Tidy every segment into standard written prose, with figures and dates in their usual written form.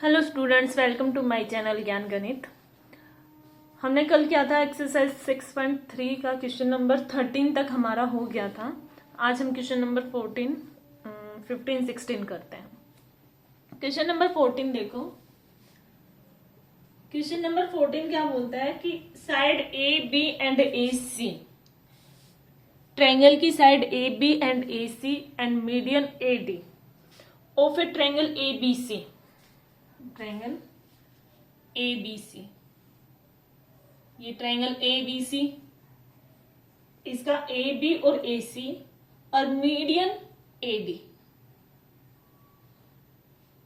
Hello students, welcome to my channel Gyan Ganit. हमने कल किया था एक्सरसाइज 6.3 का क्वेश्चन नंबर 13 तक हमारा हो गया था। आज हम क्वेश्चन नंबर 14, 15, 16 करते हैं। क्वेश्चन नंबर 14 देखो। क्वेश्चन नंबर 14 क्या बोलता है कि side A B and A C, triangle की side A B and A C and median A D of a triangle A B C, triangle A B C, ये triangle A B सी, इसका A B और A C और median A D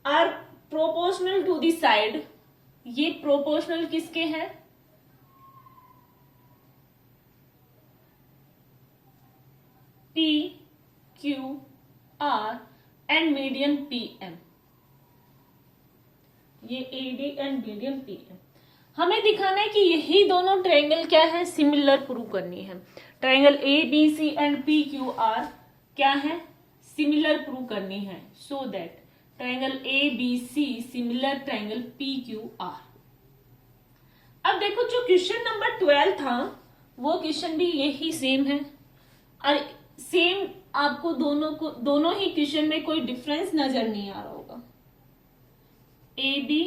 are proportional to the side. ये proportional किसके हैं? P Q R and median P M. ये A D and median P M. हमें दिखाना है कि यही दोनों ट्रायंगल क्या है, सिमिलर प्रूव करनी है। Triangle A B C and P Q R क्या है, सिमिलर प्रूव करनी है। So that triangle A B C similar triangle P Q R. अब देखो, जो क्वेश्चन नंबर 12 था वो क्वेश्चन भी यही सेम है और सेम आपको दोनों ही क्वेश्चन में कोई डिफरेंस नजर नहीं आ रहा होगा। ए बी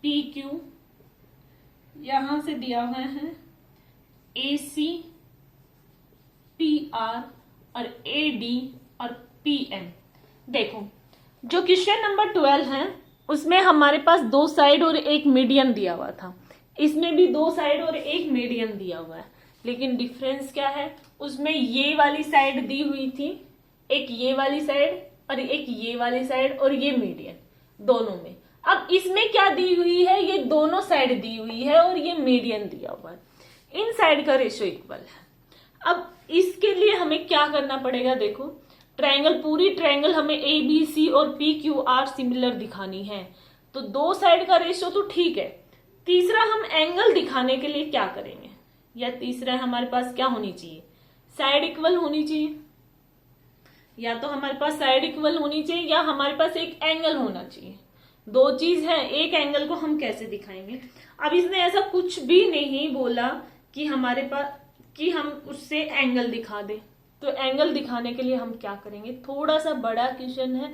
पी क्यू यहां से दिया हुआ है, ए सी पी आर और ए डी और पी एम। देखो, जो क्वेश्चन नंबर 12 है उसमें हमारे पास दो साइड और एक मीडियन दिया हुआ था। इसमें भी दो साइड और एक मीडियन दिया हुआ है, लेकिन डिफरेंस क्या है, उसमें ये वाली साइड दी हुई थी, एक ये वाली साइड और एक ये वाली साइड और ये मीडियन दोनों में। अब इसमें क्या दी हुई है, ये दोनों साइड दी हुई है और ये मीडियन दिया हुआ है। इन साइड का रेशियो इक्वल है। अब इसके लिए हमें क्या करना पड़ेगा, देखो ट्रायंगल, पूरी ट्रायंगल हमें ए बी सी और पी क्यू आर सिमिलर दिखानी है, तो दो साइड का रेशियो तो ठीक है। तीसरा, हम एंगल दिखाने के लिए क्या करेंगे, या तीसरा हमारे पास क्या होनी चाहिए, साइड इक्वल होनी चाहिए। या तो हमारे पास साइड इक्वल होनी चाहिए या हमारे पास एक एंगल होना चाहिए। दो चीज है, एक एंगल को हम कैसे दिखाएंगे। अब इसने ऐसा कुछ भी नहीं बोला कि हमारे पास कि हम उससे एंगल दिखा दे, तो एंगल दिखाने के लिए हम क्या करेंगे, थोड़ा सा बड़ा क्वेश्चन है,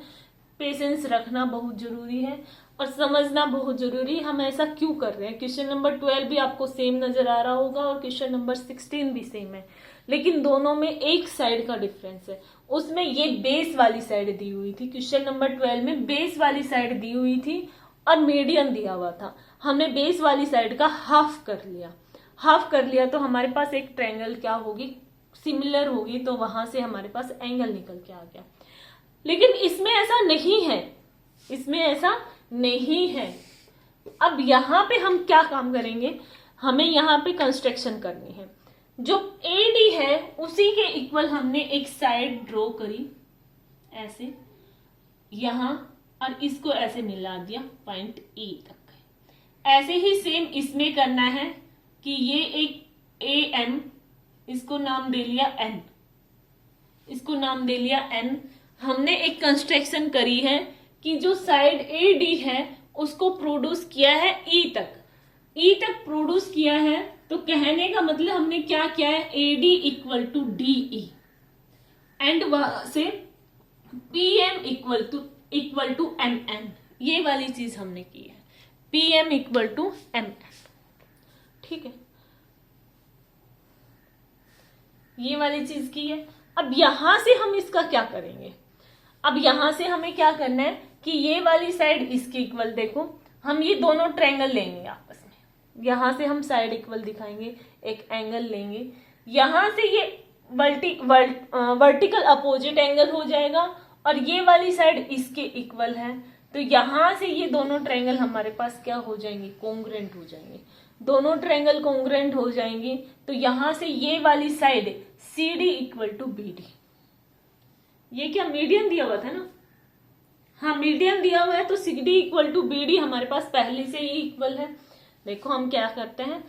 पेशेंस रखना बहुत जरूरी है और समझना बहुत जरूरी है हम ऐसा क्यों कर रहे हैं। क्वेश्चन नंबर 12 भी आपको सेम नजर आ रहा होगा और क्वेश्चन नंबर 16 भी सेम है, लेकिन दोनों में एक साइड का डिफरेंस है। उसमें ये बेस वाली साइड दी हुई थी, क्वेश्चन नंबर 12 में बेस वाली साइड दी हुई थी और मीडियन दिया हुआ था। हमने बेस वाली साइड का हाफ कर लिया, हाफ कर लिया तो हमारे पास एक ट्रायंगल क्या होगी, सिमिलर होगी, तो वहां से हमारे पास एंगल निकल के आ गया। लेकिन इसमें ऐसा नहीं है, इसमें ऐसा नहीं है। अब यहां पे हम क्या काम करेंगे, हमें यहां पे कंस्ट्रक्शन करनी है। जो एडी है उसी के इक्वल हमने एक साइड ड्रॉ करी ऐसे यहां और इसको ऐसे मिला दिया पॉइंट ई तक। ऐसे ही सेम इसमें करना है कि ये एक ए एम, इसको नाम दे लिया एन, इसको नाम दे लिया एन। हमने एक कंस्ट्रक्शन करी है कि जो साइड ए डी है उसको प्रोड्यूस किया है ई तक, ई तक प्रोड्यूस किया है। तो कहने का मतलब हमने क्या किया है, A D equal to D E and वहां से P M equal to M N, ये वाली चीज हमने की है, P M equal to M N. ठीक है, ये वाली चीज की है। अब यहां से हम इसका क्या करेंगे, अब यहां से हमें क्या करना है कि ये वाली साइड इसके इक्वल, देखो हम ये दोनों ट्रायंगल लेंगे आपस में, यहां से हम साइड इक्वल दिखाएंगे, एक एंगल लेंगे, यहां से ये वर्टिकल अपोजिट एंगल हो जाएगा और ये वाली साइड इसके इक्वल है, तो यहां से ये दोनों ट्रायंगल हमारे पास क्या हो जाएंगे, कोंग्रुएंट हो जाएंगे। दोनों ट्रायंगल कोंग्रुएंट हो जाएंगे तो यहां से ये वाली side C D equal to B D, ये क्या मीडियन दिया हुआ था ना, हाँ मीडियन दिया हुआ है, तो C D equal to B D हमारे पास पहले से ही इक्वल है। देखो हम क्या करते हैं,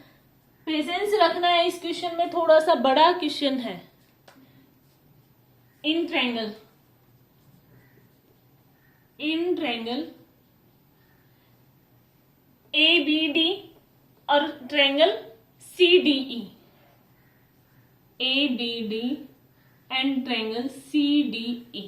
पेशेंस रखना है, इस क्वेश्चन में थोड़ा सा बड़ा क्वेश्चन है। इन ट्रायंगल ABD और triangle CDE, ABD and triangle CDE,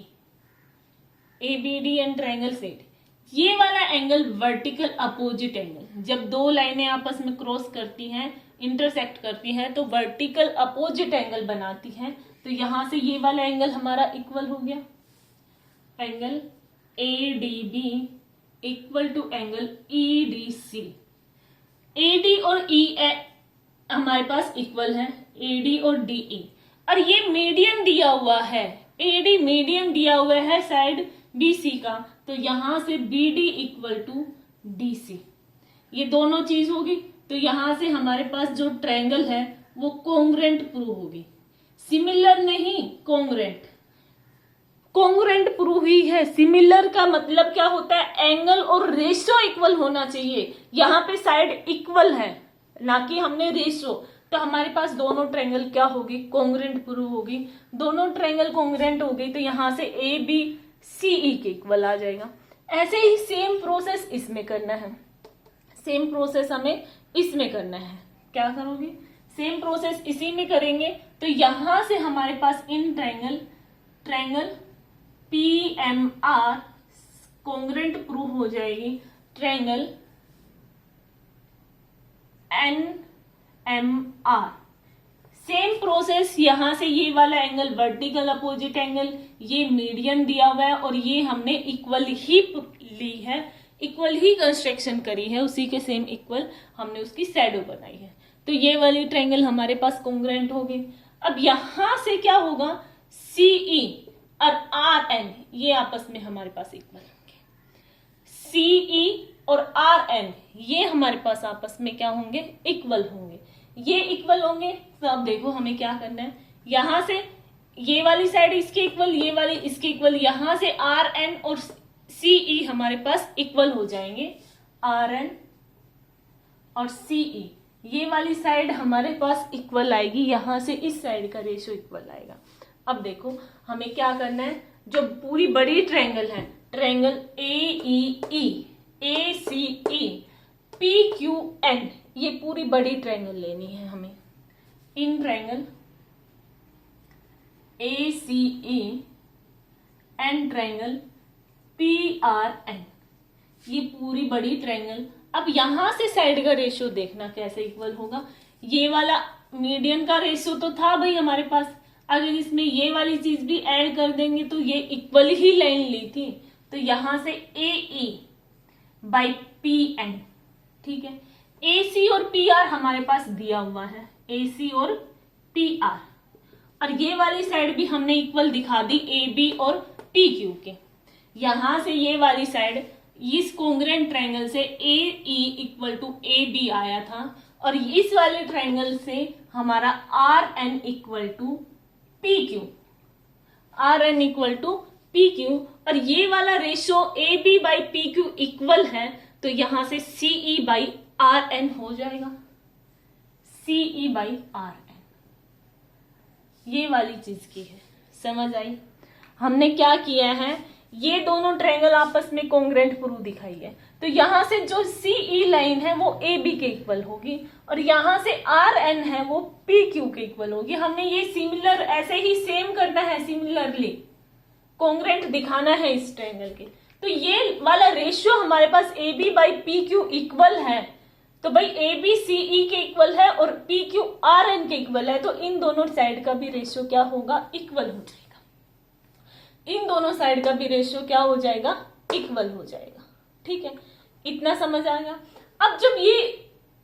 ABD and triangle CDE। ये वाला एंगल वर्टिकल अपोजिट एंगल, जब दो लाइनें आपस में क्रॉस करती हैं, इंटरसेक्ट करती हैं, तो वर्टिकल अपोजिट एंगल बनाती हैं। तो यहां से ये वाला एंगल हमारा इक्वल हो गया, angle ADB equal to angle EDC। AD और E हमारे पास इक्वल है, AD और DE, और ये मीडियन दिया हुआ है, AD मीडियन दिया हुआ है साइड BC का, तो यहां से BD इक्वल टू DC, ये दोनों चीज होगी। तो यहां से हमारे पास जो ट्रायंगल है वो कोंग्रेंट प्रूव होगी, सिमिलर नहीं, कोंग्रेंट। कोंग्रेंट प्रूव हुई है। सिमिलर का मतलब क्या होता है, एंगल और रेशियो इक्वल होना चाहिए। यहाँ पे साइड इक्वल है, ना कि हमने रेशियो, तो हमारे पास दोनों ट्रायंगल क्या होगी, कोंग्रेंट प्रूव होगी। दोनों ट्रायंगल कोंग्रेंट हो गई तो यहाँ से ABCE के इक्वल आ जाएगा। ऐसे ही सेम प्रोसेस इसमें करना है, सेम प्रोसेस हमें इसमें करना है। क्या करोगे, सेम प्रोसेस इसी में करेंगे। तो यहां से हमारे पास इन ट्रायंगल PMR कोंग्रेंट प्रूव हो जाएगी ट्रायंगल NMR। सेम प्रोसेस, यहां से ये वाला एंगल वर्टिकल अपोजिट एंगल, ये मीडियन दिया हुआ है और ये हमने इक्वल ही ली है, इक्वल ही कंस्ट्रक्शन करी है, उसी के सेम इक्वल हमने उसकी शैडो बनाई है। तो ये वाली ट्रायंगल हमारे पास कोंग्रेंट हो गई। अब यहां से क्या होगा, CE और RN ये आपस में हमारे पास इक्वल होंगे। CE और RN ये हमारे पास आपस में क्या होंगे, इक्वल होंगे। ये इक्वल होंगे तो अब देखो हमें क्या करना है, यहां से ये वाली साइड इसके इक्वल, ये वाली इसके इक्वल, यहां से RN और CE हमारे पास इक्वल हो जाएंगे। RN और CE ये वाली साइड हमारे पास इक्वल आएगी, यहां से इस साइड का रेशियो इक्वल आएगा। अब देखो हमें क्या करना है, जो पूरी बड़ी ट्रायंगल है, ट्रायंगल AEE, ACE, PQN, ये पूरी बड़ी ट्रायंगल लेनी है हमें। In triangle ACE and triangle PRN, ये पूरी बड़ी ट्रायंगल। अब यहां से साइड का रेशियो देखना कैसे इक्वल होगा। ये वाला मीडियन का रेशियो तो था भाई हमारे पास, अगर इसमें ये वाली चीज भी ऐड कर देंगे तो ये इक्वल ही लाइन ली थी। तो यहां से AE बाई PN, ठीक है। AC और PR हमारे पास दिया हुआ है, AC और PR, और ये वाली साइड भी हमने इक्वल दिखा दी AB और PQ के। यहां से ये वाली साइड इस कोंग्रेंट ट्रायंगल से AE इक्वल टू AB आया था, और इस वाले ट्रायंगल से हमारा RN equal to PQ, RN equal to PQ, और ये वाला ratio AB by PQ equal है, तो यहां से CE बाई RN हो जाएगा, CE बाई RN। ये वाली चीज की है, समझ आई। हमने क्या किया है, ये दोनों ट्रायंगल आपस में कोंग्रेंट प्रूव दिखाई है। तो यहां से जो CE लाइन है वो AB के इक्वल होगी, और यहां से RN है वो PQ के इक्वल होगी। हमने ये सिमिलर ऐसे ही सेम करना है, सिमिलरली कोंग्रेंट दिखाना है इस ट्रायंगल के। तो ये वाला रेशियो हमारे पास AB बाई PQ इक्वल है, तो भाई AB CE के इक्वल है और PQ RN के इक्वल है, तो इन दोनों साइड का भी रेशियो क्या होगा, इक्वल हो जाएगा। इन दोनों साइड का भी रेशियो क्या हो जाएगा, इक्वल हो जाएगा। ठीक है, इतना समझ आ गया। अब जब ये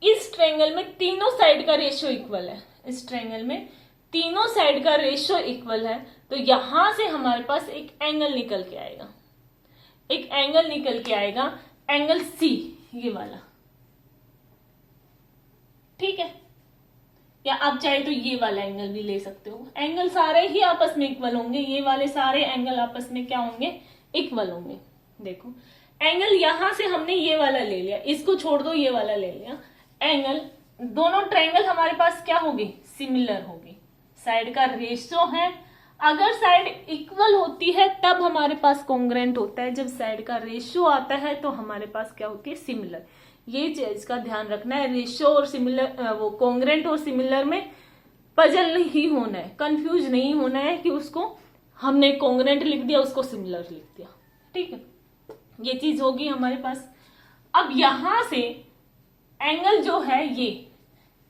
इस ट्रायंगल में तीनों साइड का रेशियो इक्वल है, इस ट्रायंगल में तीनों साइड का रेशियो इक्वल है, तो यहां से हमारे पास एक एंगल निकल के आएगा, एक एंगल निकल के आएगा, एंगल C ये वाला, ठीक है। या आप चाहे तो ये वाला एंगल भी ले सकते हो। एंगल सारे ही आपस में इक्वल होंगे, ये वाले सारे एंगल आपस में क्या होंगे, इक्वल होंगे। देखो एंगल यहां से हमने ये वाला ले लिया, इसको छोड़ दो, ये वाला ले लिया। एंगल दोनों ट्रायंगल हमारे पास क्या होगी, सिमिलर होगी। साइड का रेशियो है, अगर साइड इक्वल होती है तब हमारे पास कॉन्ग्रेंट होता है, जब साइड का रेशियो आता है तो हमारे पास क्या होती है, सिमिलर। ये चीज का ध्यान रखना है। रेशियो और सिमिलर, वो कॉन्ग्रेंट और सिमिलर में पजल नहीं होना है, कंफ्यूज नहीं होना है कि उसको हमने कॉन्ग्रेंट लिख दिया, उसको सिमिलर लिख दिया। ठीक है, ये चीज होगी हमारे पास। अब यहां से एंगल जो है, ये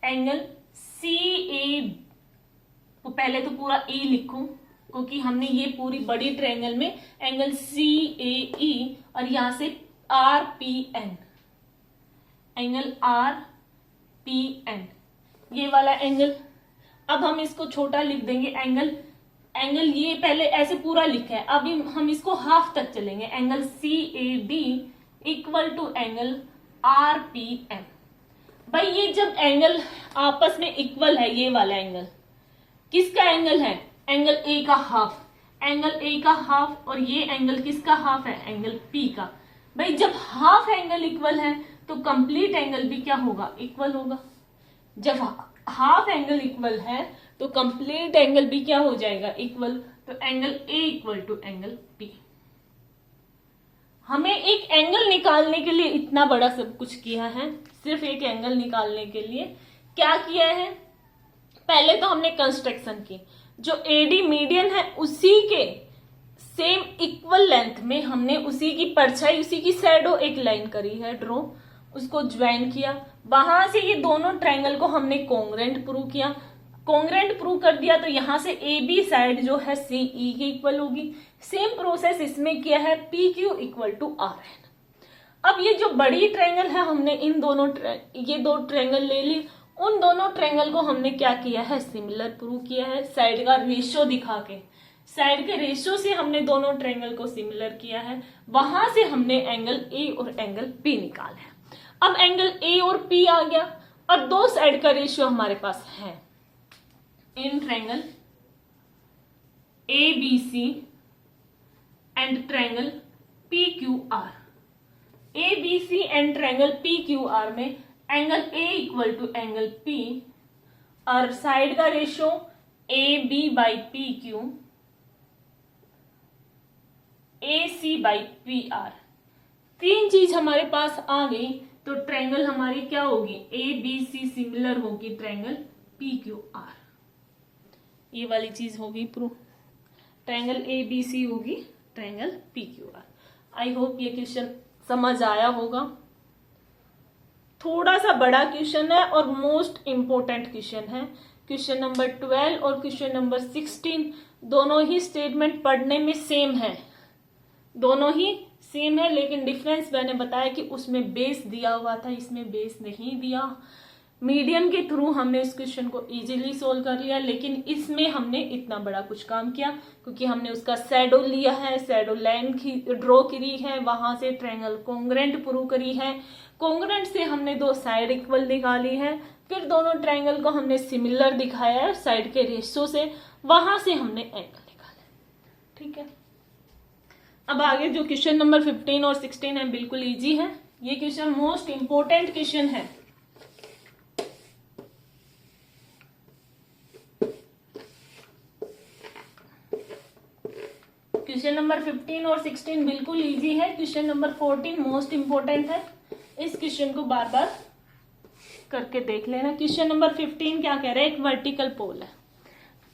एंगल सी ए, पहले तो पूरा ए लिखूं क्योंकि हमने ये पूरी बड़ी ट्रायंगल में एंगल सी ए ई और यहां से R P N, angle R P N, ये वाला एंगल। अब हम इसको छोटा लिख देंगे, एंगल ये पहले ऐसे पूरा लिखा है, अभी हम इसको हाफ तक चलेंगे। Angle C A D equal to angle R P N. भाई ये जब एंगल आपस में इक्वल है, ये वाला एंगल किसका एंगल है? एंगल ए का हाफ, एंगल ए का हाफ, और ये एंगल किसका हाफ है? एंगल पी का। भाई जब हाफ एंगल इक्वल है तो कंप्लीट एंगल भी क्या होगा? इक्वल होगा। जब हाफ एंगल इक्वल है तो कंप्लीट एंगल भी क्या हो जाएगा? इक्वल। तो angle A equal to angle P. हमें एक एंगल निकालने के लिए इतना बड़ा सब कुछ किया है, सिर्फ एक एंगल निकालने के लिए क्या किया है? पहले तो हमने कंस्ट्रक्शन की, जो एडी मीडियन है उसी के सेम इक्वल लेंथ में हमने उसी की परछाई, उसी की शैडो एक लाइन करी है ड्रॉ, उसको ज्वाइन किया। वहां से ये दोनों ट्रायंगल को हमने कॉन्ग्रेंट प्रूव किया। कॉन्ग्रेंट प्रूव कर दिया तो यहां से ए बी साइड जो है सी ई के इक्वल होगी। सेम प्रोसेस इसमें किया है, P Q equal to R N. अब ये जो बड़ी ट्रायंगल है, हमने इन दोनों ये दो ट्रायंगल ले ली, उन दोनों ट्रायंगल को हमने क्या किया है? सिमिलर प्रूव किया है साइड का रेशियो दिखा के। साइड के रेशियो से हमने दोनों ट्रायंगल को सिमिलर किया है। वहां से हमने एंगल ए और एंगल पी निकाला है। अब एंगल ए और पी आ गया और दो साइड का रेशियो हमारे पास है in triangle A B C and triangle P Q R. A B C and triangle P Q R में angle A equal to angle P और साइड का ratio A B by P Q, A C by P R. तीन चीज हमारे पास आ गई तो triangle हमारी क्या होगी? ए बी सी सिमिलर होगी ट्रायंगल पी क्यू आर। ये वाली चीज होगी proof. Triangle A B C होगी triangle P Q R. I hope ये क्वेश्चन समझ आया होगा। थोड़ा सा बड़ा क्वेश्चन है और मोस्ट इंपोर्टेंट क्वेश्चन है। क्वेश्चन नंबर 12 और क्वेश्चन नंबर 16 दोनों ही स्टेटमेंट पढ़ने में सेम है, दोनों ही सेम है, लेकिन डिफरेंस मैंने बताया कि उसमें बेस दिया हुआ था, इसमें बेस नहीं दिया। मीडियन के थ्रू हमने इस क्वेश्चन को इजीली सोल्व कर लिया, लेकिन इसमें हमने इतना बड़ा कुछ काम किया क्योंकि हमने उसका शैडो लिया है, शैडो लाइन ड्रॉ करी है, वहां से ट्रायंगल कॉन्ग्रेंट प्रूव करी है, कॉन्ग्रेंट से हमने दो साइड इक्वल निकाली है, फिर दोनों ट्रायंगल को हमने सिमिलर दिखाया है साइड के रेशियो से, वहां से हमने एंगल निकाला। ठीक है, अब आगे जो क्वेश्चन नंबर 15 और 16 है बिल्कुल इजी है। ये क्वेश्चन मोस्ट इंपोर्टेंट क्वेश्चन है। क्वेश्चन नंबर 15 और 16 बिल्कुल इजी है। क्वेश्चन नंबर 14 मोस्ट इंपोर्टेंट है। इस क्वेश्चन को बार बार करके देख लेना। क्वेश्चन नंबर 15 क्या कह रहा है? एक वर्टिकल पोल है,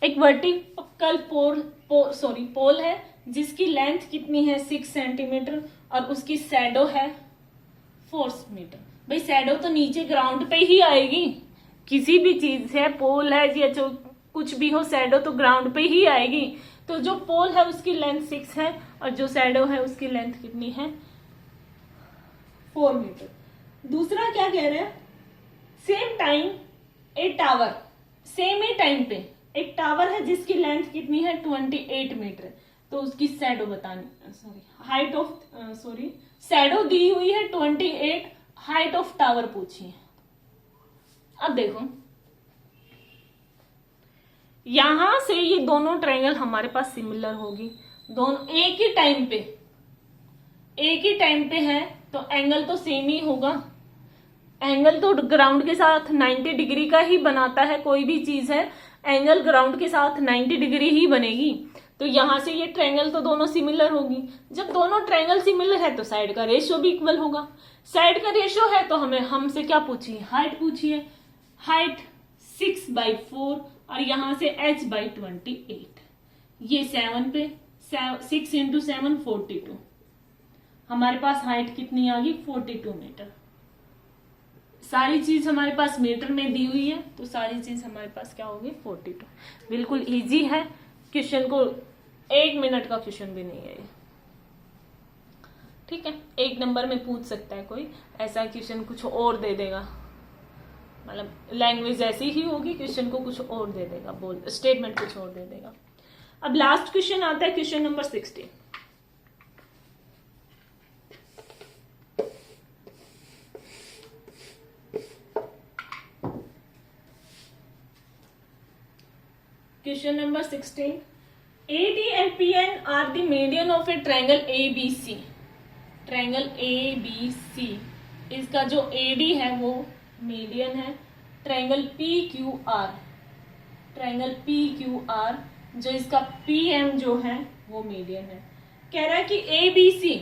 एक वर्टिकल पोल है जिसकी लेंथ कितनी है? 6 सेंटीमीटर और उसकी शैडो है 4 मीटर। भाई शैडो तो नीचे ग्राउंड पे ही आएगी, किसी भी चीज से, पोल है या जो कुछ भी हो, शैडो तो ग्राउंड पे ही आएगी। तो जो पोल है उसकी लेंथ 6 है और जो शैडो है उसकी लेंथ कितनी है? 4 मीटर। दूसरा क्या कह रहे हैं? सेम टाइम ए टावर, सेम ही टाइम पे एक टावर है जिसकी लेंथ कितनी है? 28 मीटर। तो उसकी शैडो बतानी, हाइट ऑफ शैडो दी हुई है 28, हाइट ऑफ टावर पूछी है। अब देखो यहां से ये दोनों ट्रायंगल हमारे पास सिमिलर होगी, दोनों एक ही टाइम पे है तो एंगल तो सेम ही होगा। एंगल तो ग्राउंड के साथ 90 डिग्री का ही बनाता है, कोई भी चीज है एंगल ग्राउंड के साथ 90 डिग्री ही बनेगी। तो यहाँ से ये ट्रायंगल तो दोनों सिमिलर होगी। जब दोनों ट्रायंगल सिमिलर है तो साइड का रेशियो भी इक्वल होगा। साइड का रेशियो है तो हमें हमसे क्या पूछिए, हाइट पूछिए। हाइट 6/4 और यहाँ से h/28, ये 7 पे 6 × 7 42, हमारे पास हाइट कितनी आ गई 42 मीटर। सारी चीज हमारे पास मीटर में दी हुई है तो सारी चीज हमारे पास क्या होगी 42। बिल्कुल इजी है क्वेश्चन को, 1 मिनट का क्वेश्चन भी नहीं है ये, ठीक है। 1 नंबर में पूछ सकता है कोई, ऐसा क्वेश्चन कुछ और दे देगा, मतलब लैंग्वेज ऐसी ही होगी, क्वेश्चन को कुछ और दे देगा, बोल स्टेटमेंट कुछ और दे देगा। अब लास्ट क्वेश्चन आता है question number 16। Question number 16. AD and PN are the median of a triangle ABC. Triangle ABC, इसका जो AD है वो मीडियन है। ट्रायंगल PQR, ट्रायंगल PQR जो इसका PM जो है वो मीडियन है। कह रहा है कि ABC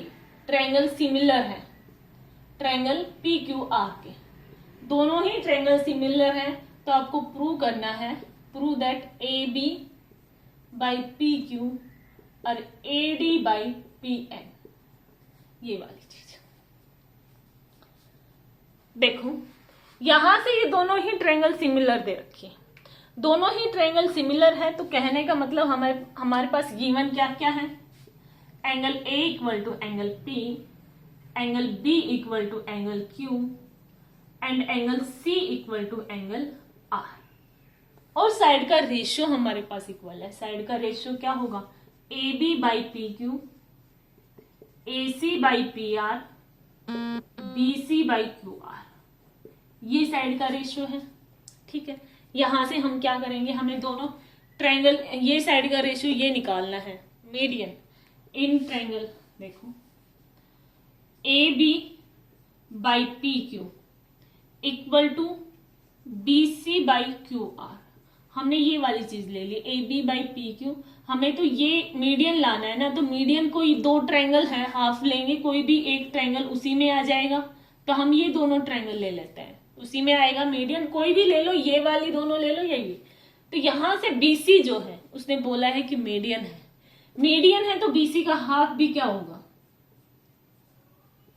ट्रायंगल सिमिलर है ट्रायंगल PQR के, दोनों ही ट्रायंगल सिमिलर है। तो आपको प्रूव करना है, prove that AB by PQ और AD by PN, ये वाली चीज। देखो यहां से ये दोनों ही ट्रायंगल सिमिलर दे रखी है, दोनों ही ट्रायंगल सिमिलर है, तो कहने का मतलब हमारे पास गिवन क्या क्या है, angle A equal to angle P, angle B equal to angle Q and angle C equal to angle R। और साइड का रेशियो हमारे पास इक्वल है। साइड का रेशियो क्या होगा, AB by PQ, AC by PR, BC by QR, ये side का रेशियो है, ठीक है। यहां से हम क्या करेंगे, हमें दोनों ट्रायंगल, ये साइड का रेशियो ये निकालना है, मीडियन इन ट्रायंगल। देखो AB by PQ equal to BC by QR, हमने ये वाली चीज ले ली, AB by PQ। हमें तो ये मीडियन लाना है ना, तो मीडियन कोई दो ट्रायंगल है, हाफ लेंगे, कोई भी एक ट्रायंगल उसी में आ जाएगा, तो हम ये दोनों ट्रायंगल ले लेते हैं, उसी में आएगा मीडियन। कोई भी ले लो, ये वाली दोनों ले लो या ये। तो यहां से BC जो है उसने बोला है कि मीडियन है, मीडियन है तो BC का हाफ भी क्या होगा,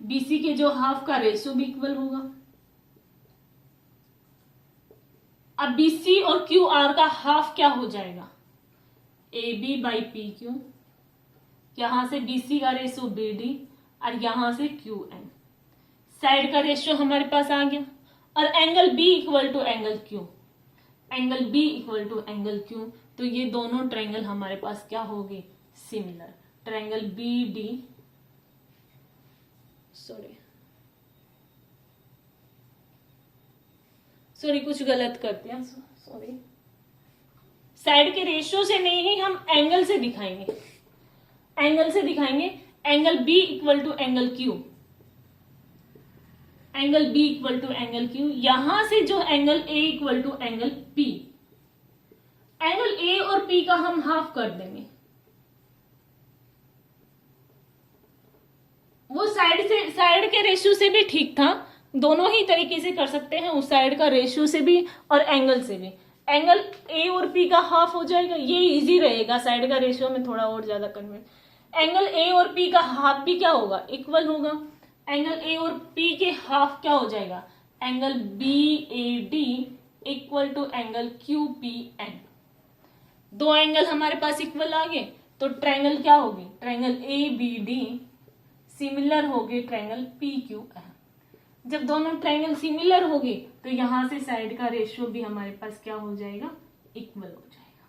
BC के जो हाफ का रेशियो भी इक्वल होगा। अब BC और QR का हाफ क्या हो जाएगा, AB by PQ, यहां से BC का रेशियो BD और यहां से QN, साइड का रेशियो हमारे पास आ गया। और angle B equal to angle Q, angle B equal to angle Q, तो ये दोनों ट्रायंगल हमारे पास क्या होगी, सिमिलर। ट्रायंगल BD, सॉरी कुछ गलत कर दिया, सॉरी। साइड के रेशियो से नहीं, हम एंगल से दिखाएंगे, एंगल से दिखाएंगे। Angle B equal to angle Q, angle B equal to angle Q, यहां से जो angle A equal to angle P, angle A और P का हम हाफ कर देंगे। वो साइड के रेशियो से भी ठीक था, दोनों ही तरीके से कर सकते हैं, उस साइड का रेशियो से भी और एंगल से भी। एंगल A और P का हाफ हो जाएगा, ये इजी रहेगा, साइड का रेशियो में थोड़ा और ज्यादा कन्वर्ट। एंगल A और P का हाफ भी क्या होगा, इक्वल होगा। एंगल A और P के हाफ क्या हो जाएगा, angle BAD equal to angle QPN। दो एंगल हमारे पास इक्वल आ गए, तो ट्रायंगल क्या होगी, ट्रायंगल ABD सिमिलर होगी ट्रायंगल PQN। जब दोनों ट्रायंगल सिमिलर होगी तो यहां से साइड का रेशियो भी हमारे पास क्या हो जाएगा, इक्वल हो जाएगा।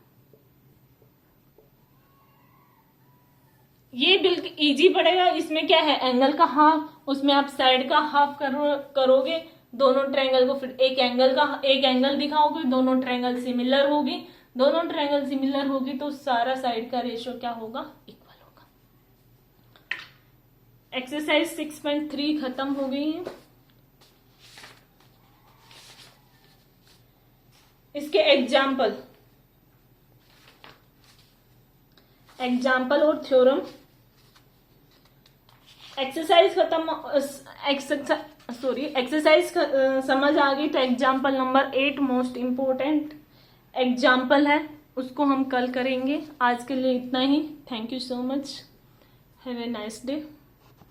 ये बिल्कुल इजी पड़ेगा। इसमें क्या है, एंगल का हाफ, उसमें आप साइड का हाफ करोगे, दोनों ट्रायंगल को फिर एक एंगल दिखाओगे, दोनों ट्रायंगल सिमिलर होगी, दोनों ट्रायंगल सिमिलर होगी तो सारा साइड का रेशियो क्या होगा, इक्वल होगा। एक्सरसाइज 6.3 खत्म हो गई है। इसके एग्जाम्पल, एग्जाम्पल और थ्योरम। एक्सरसाइज समझ आ गई तो example number 8 most important example है, उसको हम कल करेंगे। आज के लिए इतना ही। Thank you so much. Have a nice day.